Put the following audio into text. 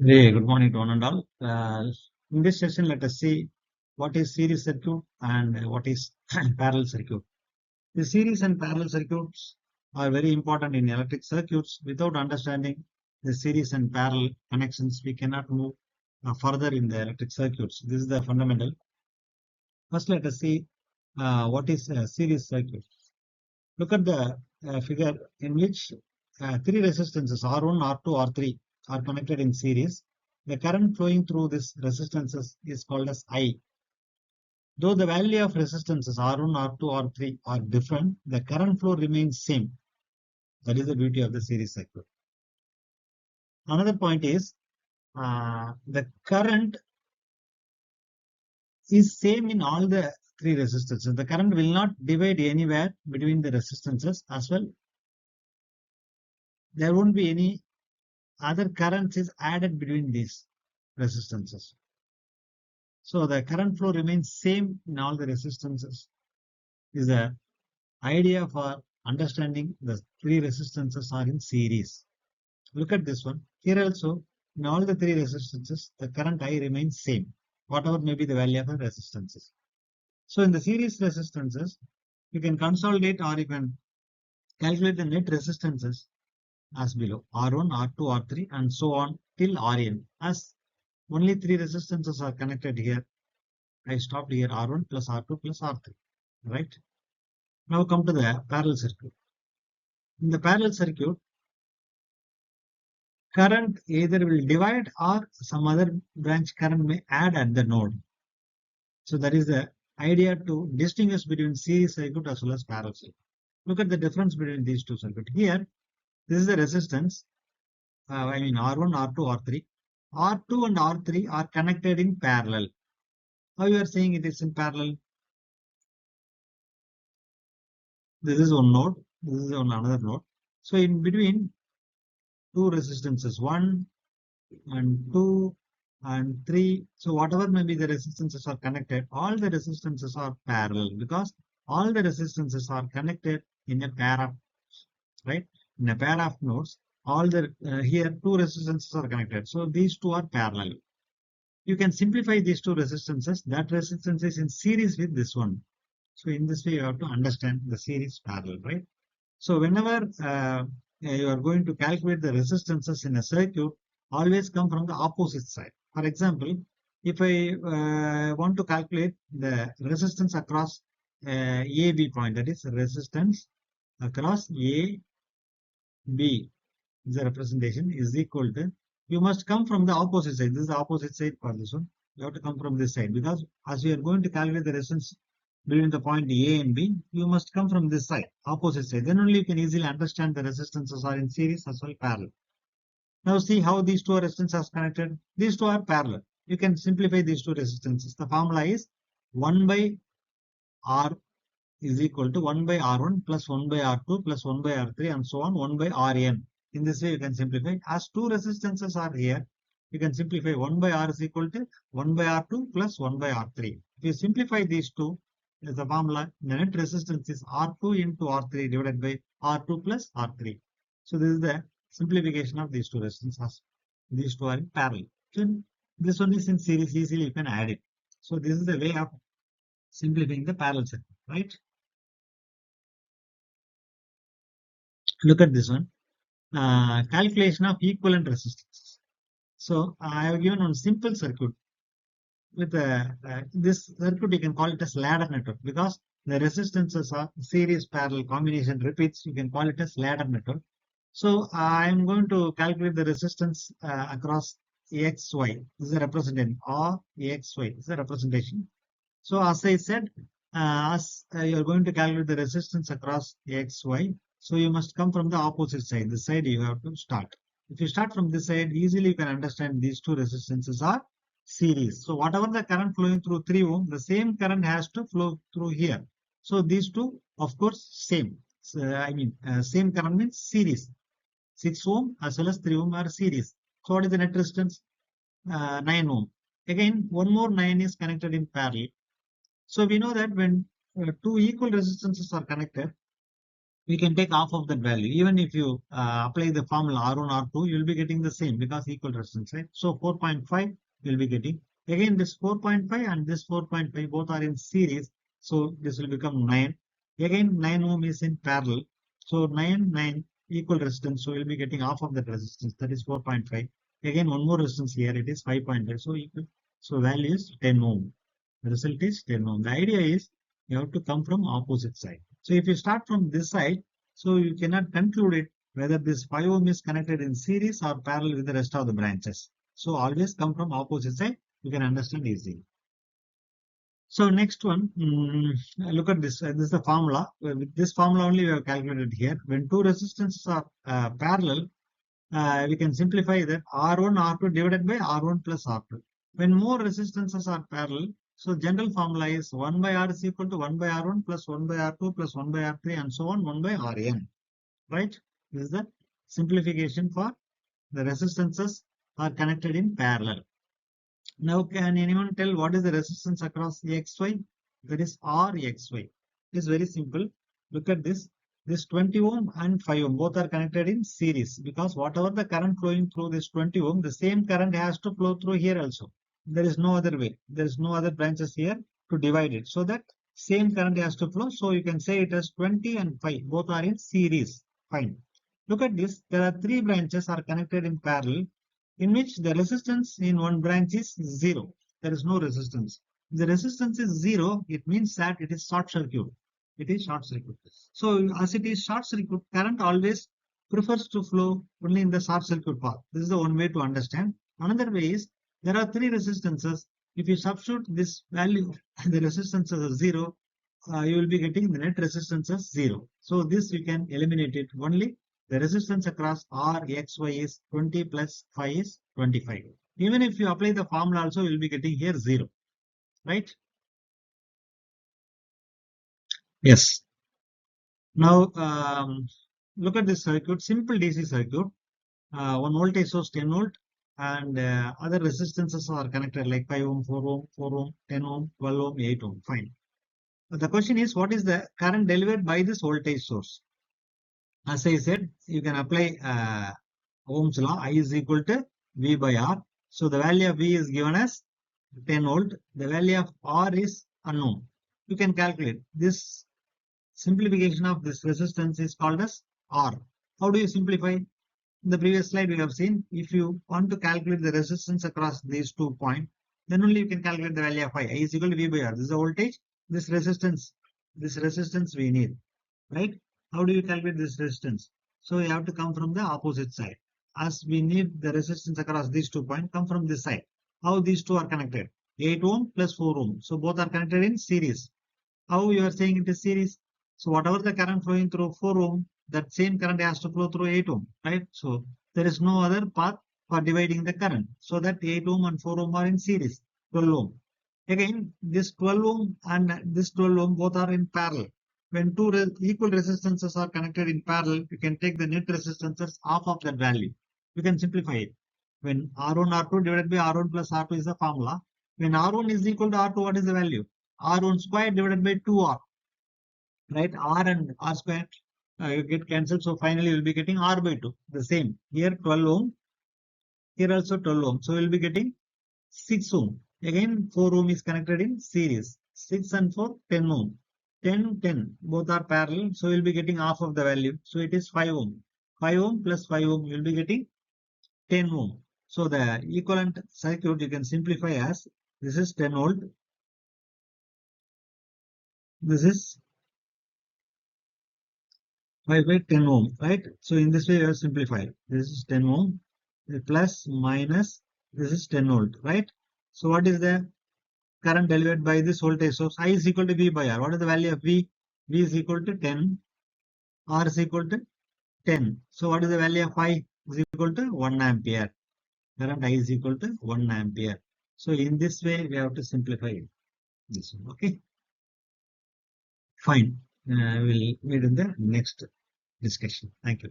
Hey, good morning to one and all. In this session, let us see what is series circuit and what is parallel circuit. The series and parallel circuits are very important in electric circuits. Without understanding the series and parallel connections, we cannot move further in the electric circuits. This is the fundamental. First, let us see what is a series circuit. Look at the figure in which three resistances R1, R2, R3 are connected in series. The current flowing through these resistances is called as I. Though the value of resistances R1, R2, R3 are different, the current flow remains same. That is the beauty of the series circuit. Another point is the current is same in all the three resistances. The current will not divide anywhere between the resistances as well. There won't be any other currents is added between these resistances. So the current flow remains same in all the resistances. Is the idea for understanding the three resistances are in series. Look at this one. Here also, in all the three resistances, the current I remains same, whatever may be the value of the resistances. So in the series resistances, you can consolidate or you can calculate the net resistances as below R1, R2, R3 and so on till Rn. As only three resistances are connected here, I stopped here R1 plus R2 plus R3, right? Now come to the parallel circuit. In the parallel circuit, current either will divide or some other branch current may add at the node. So that is the idea to distinguish between series circuit as well as parallel circuit. Look at the difference between these two circuits. Here, this is the resistance, R1, R2, R3. R2 and R3 are connected in parallel. How you are saying it is in parallel? This is one node, this is on another node. So in between two resistances, 1 and 2 and 3. So whatever may be the resistances are connected, all the resistances are parallel because all the resistances are connected in a pair of, right? In a pair of nodes, all the here two resistances are connected. So these two are parallel. You can simplify these two resistances. That resistance is in series with this one. So in this way, you have to understand the series parallel, right? So whenever you are going to calculate the resistances in a circuit, always come from the opposite side. For example, if I want to calculate the resistance across AB point, that is resistance across A, B, the representation is equal to, you must come from the opposite side. This is the opposite side for this one. You have to come from this side because as you are going to calculate the resistance between the point A and B, you must come from this side, opposite side. Then only you can easily understand the resistances are in series as well parallel. Now see how these two resistances are connected. These two are parallel. You can simplify these two resistances. The formula is 1 by R is equal to 1 by R1 plus 1 by R2 plus 1 by R3 and so on 1 by Rn. In this way you can simplify. As two resistances are here, you can simplify 1 by R is equal to 1 by R2 plus 1 by R3. If you simplify these two, the formula, the net resistance is R2 into R3 divided by R2 plus R3. So this is the simplification of these two resistances. These two are in parallel. So this one is in series, easily you can add it. So this is the way of simplifying the parallel circuit, right? Look at this one. Calculation of equivalent resistances. So I have given one simple circuit with this circuit. You can call it as ladder network because the resistances are series parallel combination repeats. You can call it as ladder network. So I am going to calculate the resistance across XY. This is a representation, or XY. This is a representation. So as I said, as you are going to calculate the resistance across XY, so you must come from the opposite side. This side you have to start. If you start from this side, easily you can understand these two resistances are series. So whatever the current flowing through 3 ohm, the same current has to flow through here. So these two, of course, same. So, same current means series. 6 ohm as well as 3 ohm are series. So what is the net resistance? 9 ohm. Again, one more 9 is connected in parallel. So we know that when two equal resistances are connected, we can take half of that value. Even if you apply the formula R1, R2, you'll be getting the same because equal resistance, right? So 4.5 you'll be getting. Again, this 4.5 and this 4.5 both are in series. So this will become 9. Again, 9 ohm is in parallel. So 9 equal resistance. So you'll be getting half of that resistance. That is 4.5. Again, one more resistance here. It is 5.5. So equal. So value is 10 ohm. The result is 10 ohm. The idea is you have to come from opposite side. So if you start from this side, so you cannot conclude it whether this 5 ohm is connected in series or parallel with the rest of the branches. So always come from opposite side. You can understand easily. So next one, look at this. This is the formula. With this formula only we have calculated here. When two resistances are parallel, we can simplify that R1 R2 divided by R1 plus R2. When more resistances are parallel, so general formula is 1 by R is equal to 1 by R1 plus 1 by R2 plus 1 by R3 and so on 1 by Rn. Right? This is the simplification for the resistances are connected in parallel. Now, can anyone tell what is the resistance across XY? That is RXY. It is very simple. Look at this. This 20 ohm and 5 ohm both are connected in series because whatever the current flowing through this 20 ohm, the same current has to flow through here also. There is no other way. There is no other branches here to divide it. So that same current has to flow. So you can say it as 20 and 5. Both are in series. Fine. Look at this. There are three branches are connected in parallel in which the resistance in one branch is zero. There is no resistance. If the resistance is zero, it means that it is short circuit. It is short circuit. So as it is short circuit, current always prefers to flow only in the short circuit path. This is the one way to understand. Another way is there are three resistances. If you substitute this value, the resistance is zero, you will be getting the net resistance as zero. So this you can eliminate it only the resistance across R X Y is 20 plus 5 is 25. Even if you apply the formula also, you will be getting here 0. Right? Yes. Now, look at this circuit. Simple DC circuit. One voltage source 10 volt and other resistances are connected like 5 ohm, 4 ohm, 4 ohm, 10 ohm, 12 ohm, 8 ohm. Fine. But the question is, what is the current delivered by this voltage source? As I said, you can apply Ohm's law. I is equal to V by R. So the value of V is given as 10 volt. The value of R is unknown. You can calculate. This simplification of this resistance is called as R. How do you simplify? In the previous slide we have seen, if you want to calculate the resistance across these 2 points, then only you can calculate the value of I. I is equal to V by R. This is the voltage. This resistance we need. Right? How do you calculate this resistance? So you have to come from the opposite side. As we need the resistance across these 2 points, come from this side. How these two are connected? 8 ohm plus 4 ohm. So both are connected in series. How you are saying it is series? So whatever the current flowing through 4 ohm, that same current has to flow through 8 ohm. Right? So there is no other path for dividing the current. So that 8 ohm and 4 ohm are in series. 12 ohm. Again, this 12 ohm and this 12 ohm both are in parallel. When two equal resistances are connected in parallel, you can take the net resistances half of that value. You can simplify it. When R1, R2 divided by R1 plus R2 is the formula. When R1 is equal to R2, what is the value? R1 square divided by 2R. Right? R and R square get cancelled. So finally, you'll be getting R by 2. The same. Here 12 ohm. Here also 12 ohm. So you'll be getting 6 ohm. Again, 4 ohm is connected in series. 6 and 4, 10 ohm. 10, 10. Both are parallel. So you'll be getting half of the value. So it is 5 ohm. 5 ohm plus 5 ohm, you'll be getting 10 ohm. So the equivalent circuit you can simplify as this is 10 volt. This is 5 by 10 ohm, right? So in this way, you have simplified. This is 10 ohm plus minus this is 10 volt, right? So what is the current delivered by this voltage source? I is equal to V by R. What is the value of V? V is equal to 10. R is equal to 10. So what is the value of I? Is equal to 1 ampere. Current I is equal to 1 ampere. So in this way, we have to simplify this one. Okay. Fine. We'll meet in the next discussion. Thank you.